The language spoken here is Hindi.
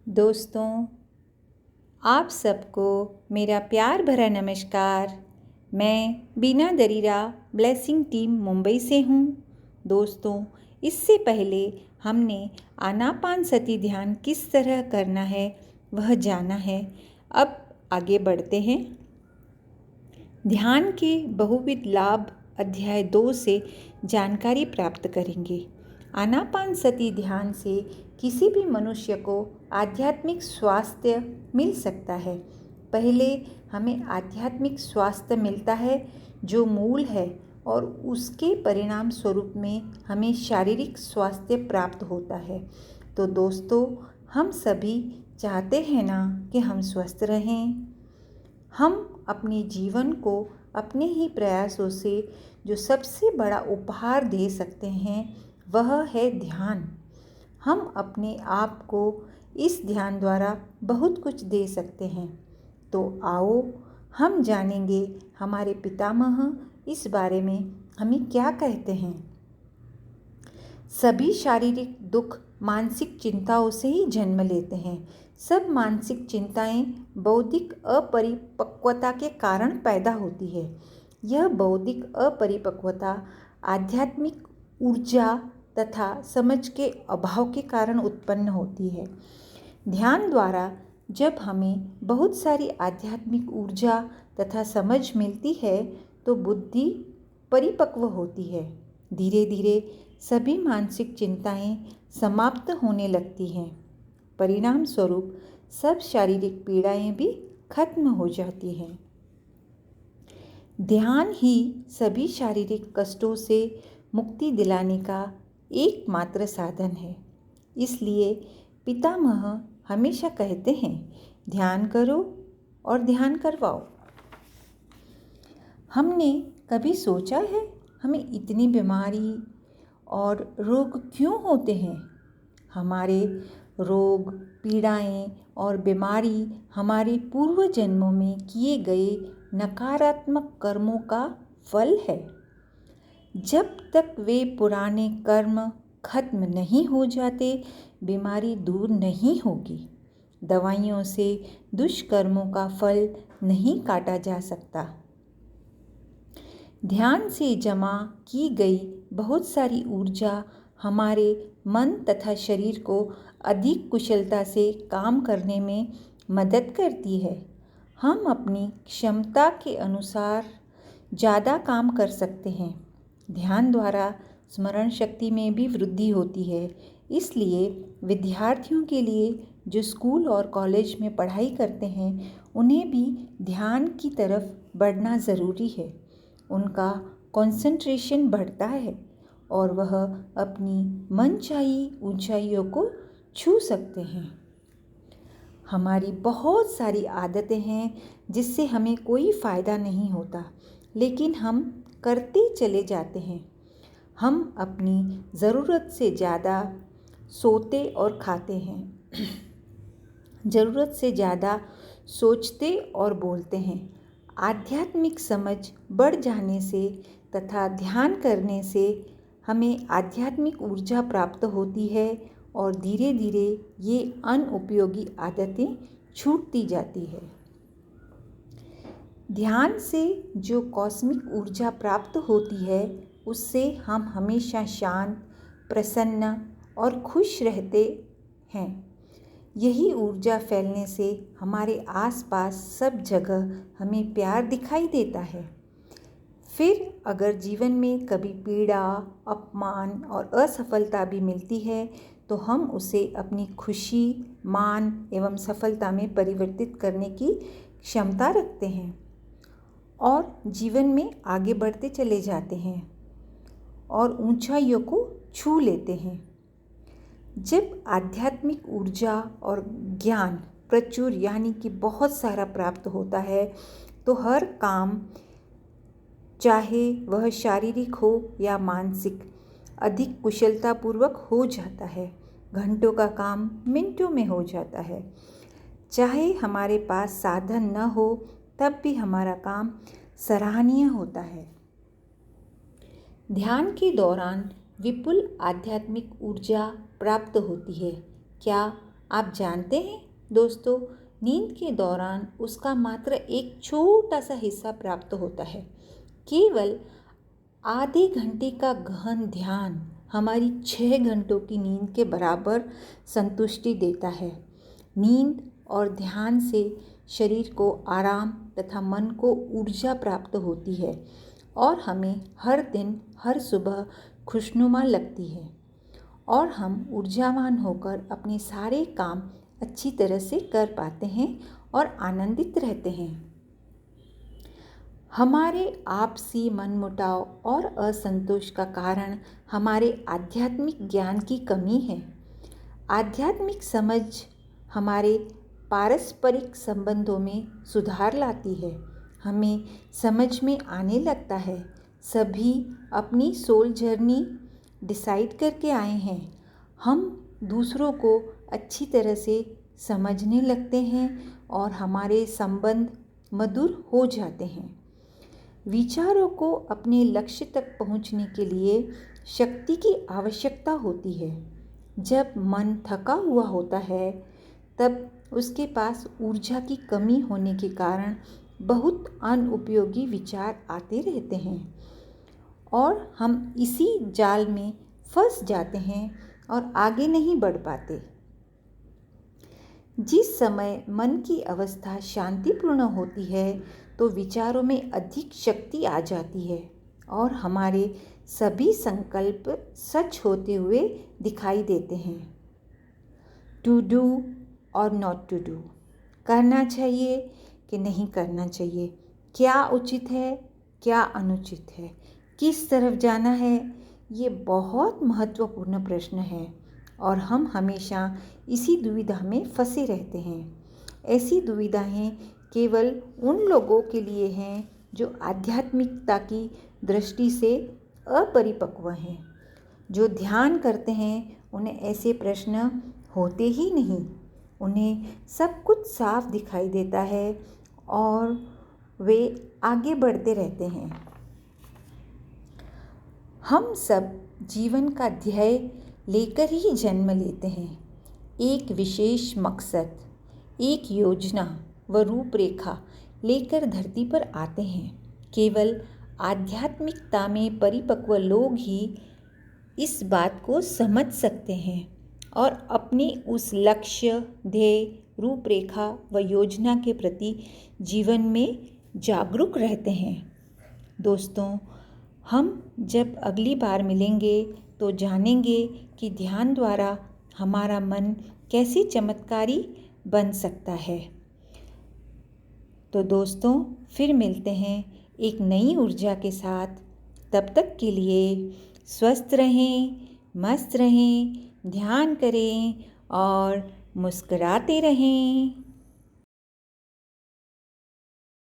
दोस्तों, आप सबको मेरा प्यार भरा नमस्कार। मैं बीना दरीरा ब्लेसिंग टीम मुंबई से हूँ। दोस्तों, इससे पहले हमने आनापानसती ध्यान किस तरह करना है वह जाना है। अब आगे बढ़ते हैं। ध्यान के बहुविध लाभ अध्याय 2 से जानकारी प्राप्त करेंगे। आनापानसती ध्यान से किसी भी मनुष्य को आध्यात्मिक स्वास्थ्य मिल सकता है। पहले हमें आध्यात्मिक स्वास्थ्य मिलता है जो मूल है, और उसके परिणाम स्वरूप में हमें शारीरिक स्वास्थ्य प्राप्त होता है। तो दोस्तों, हम सभी चाहते हैं ना कि हम स्वस्थ रहें। हम अपने जीवन को अपने ही प्रयासों से जो सबसे बड़ा उपहार दे सकते हैं वह है ध्यान। हम अपने आप को इस ध्यान द्वारा बहुत कुछ दे सकते हैं। तो आओ हम जानेंगे हमारे पितामह इस बारे में हमें क्या कहते हैं। सभी शारीरिक दुख मानसिक चिंताओं से ही जन्म लेते हैं। सब मानसिक चिंताएं बौद्धिक अपरिपक्वता के कारण पैदा होती है। यह बौद्धिक अपरिपक्वता आध्यात्मिक ऊर्जा तथा समझ के अभाव के कारण उत्पन्न होती है। ध्यान द्वारा जब हमें बहुत सारी आध्यात्मिक ऊर्जा तथा समझ मिलती है तो बुद्धि परिपक्व होती है। धीरे धीरे सभी मानसिक चिंताएं समाप्त होने लगती हैं। परिणाम स्वरूप सब शारीरिक पीड़ाएं भी खत्म हो जाती हैं। ध्यान ही सभी शारीरिक कष्टों से मुक्ति दिलाने का एकमात्र साधन है। इसलिए पितामह हमेशा कहते हैं, ध्यान करो और ध्यान करवाओ। हमने कभी सोचा है हमें इतनी बीमारी और रोग क्यों होते हैं? हमारे रोग, पीड़ाएं और बीमारी हमारे पूर्व जन्मों में किए गए नकारात्मक कर्मों का फल है। जब तक वे पुराने कर्म खत्म नहीं हो जाते, बीमारी दूर नहीं होगी। दवाइयों से दुष्कर्मों का फल नहीं काटा जा सकता। ध्यान से जमा की गई बहुत सारी ऊर्जा हमारे मन तथा शरीर को अधिक कुशलता से काम करने में मदद करती है। हम अपनी क्षमता के अनुसार ज़्यादा काम कर सकते हैं। ध्यान द्वारा स्मरण शक्ति में भी वृद्धि होती है। इसलिए विद्यार्थियों के लिए जो स्कूल और कॉलेज में पढ़ाई करते हैं उन्हें भी ध्यान की तरफ बढ़ना ज़रूरी है। उनका कंसंट्रेशन बढ़ता है और वह अपनी मनचाही ऊंचाइयों को छू सकते हैं। हमारी बहुत सारी आदतें हैं जिससे हमें कोई फ़ायदा नहीं होता, लेकिन हम करते चले जाते हैं। हम अपनी ज़रूरत से ज़्यादा सोते और खाते हैं। ज़रूरत से ज़्यादा सोचते और बोलते हैं। आध्यात्मिक समझ बढ़ जाने से तथा ध्यान करने से हमें आध्यात्मिक ऊर्जा प्राप्त होती है और धीरे धीरे ये अनुपयोगी आदतें छूटती जाती है। ध्यान से जो कॉस्मिक ऊर्जा प्राप्त होती है उससे हम हमेशा शांत, प्रसन्न और खुश रहते हैं। यही ऊर्जा फैलने से हमारे आसपास सब जगह हमें प्यार दिखाई देता है। फिर अगर जीवन में कभी पीड़ा, अपमान और असफलता भी मिलती है तो हम उसे अपनी खुशी, मान एवं सफलता में परिवर्तित करने की क्षमता रखते हैं और जीवन में आगे बढ़ते चले जाते हैं और ऊंचाइयों को छू लेते हैं। जब आध्यात्मिक ऊर्जा और ज्ञान प्रचुर यानी कि बहुत सारा प्राप्त होता है तो हर काम, चाहे वह शारीरिक हो या मानसिक, अधिक कुशलतापूर्वक हो जाता है। घंटों का काम मिनटों में हो जाता है। चाहे हमारे पास साधन न हो तब भी हमारा काम सराहनीय होता है। ध्यान के दौरान विपुल आध्यात्मिक ऊर्जा प्राप्त होती है। क्या आप जानते हैं दोस्तों, नींद के दौरान उसका मात्र एक छोटा सा हिस्सा प्राप्त होता है। केवल आधे घंटे का गहन ध्यान हमारी 6 घंटों की नींद के बराबर संतुष्टि देता है। नींद और ध्यान से शरीर को आराम तथा मन को ऊर्जा प्राप्त होती है और हमें हर दिन हर सुबह खुशनुमा लगती है और हम ऊर्जावान होकर अपने सारे काम अच्छी तरह से कर पाते हैं और आनंदित रहते हैं। हमारे आपसी मनमुटाव और असंतोष का कारण हमारे आध्यात्मिक ज्ञान की कमी है। आध्यात्मिक समझ हमारे पारस्परिक संबंधों में सुधार लाती है। हमें समझ में आने लगता है सभी अपनी सोल जर्नी डिसाइड करके आए हैं। हम दूसरों को अच्छी तरह से समझने लगते हैं और हमारे संबंध मधुर हो जाते हैं। विचारों को अपने लक्ष्य तक पहुंचने के लिए शक्ति की आवश्यकता होती है। जब मन थका हुआ होता है तब उसके पास ऊर्जा की कमी होने के कारण बहुत अनुपयोगी विचार आते रहते हैं और हम इसी जाल में फंस जाते हैं और आगे नहीं बढ़ पाते। जिस समय मन की अवस्था शांतिपूर्ण होती है तो विचारों में अधिक शक्ति आ जाती है और हमारे सभी संकल्प सच होते हुए दिखाई देते हैं। टू डू और नॉट टू डू, करना चाहिए कि नहीं करना चाहिए, क्या उचित है क्या अनुचित है, किस तरफ जाना है, ये बहुत महत्वपूर्ण प्रश्न है और हम हमेशा इसी दुविधा में फंसे रहते हैं। ऐसी दुविधाएं केवल उन लोगों के लिए हैं जो आध्यात्मिकता की दृष्टि से अपरिपक्व हैं। जो ध्यान करते हैं उन्हें ऐसे प्रश्न होते ही नहीं। उन्हें सब कुछ साफ दिखाई देता है और वे आगे बढ़ते रहते हैं। हम सब जीवन का ध्येय लेकर ही जन्म लेते हैं। एक विशेष मकसद, एक योजना व रूपरेखा लेकर धरती पर आते हैं। केवल आध्यात्मिकता में परिपक्व लोग ही इस बात को समझ सकते हैं और अपने उस लक्ष्य, ध्येय, रूपरेखा व योजना के प्रति जीवन में जागरूक रहते हैं। दोस्तों, हम जब अगली बार मिलेंगे तो जानेंगे कि ध्यान द्वारा हमारा मन कैसे चमत्कारी बन सकता है। तो दोस्तों, फिर मिलते हैं एक नई ऊर्जा के साथ। तब तक के लिए स्वस्थ रहें, मस्त रहें, ध्यान करें और मुस्कुराते रहें।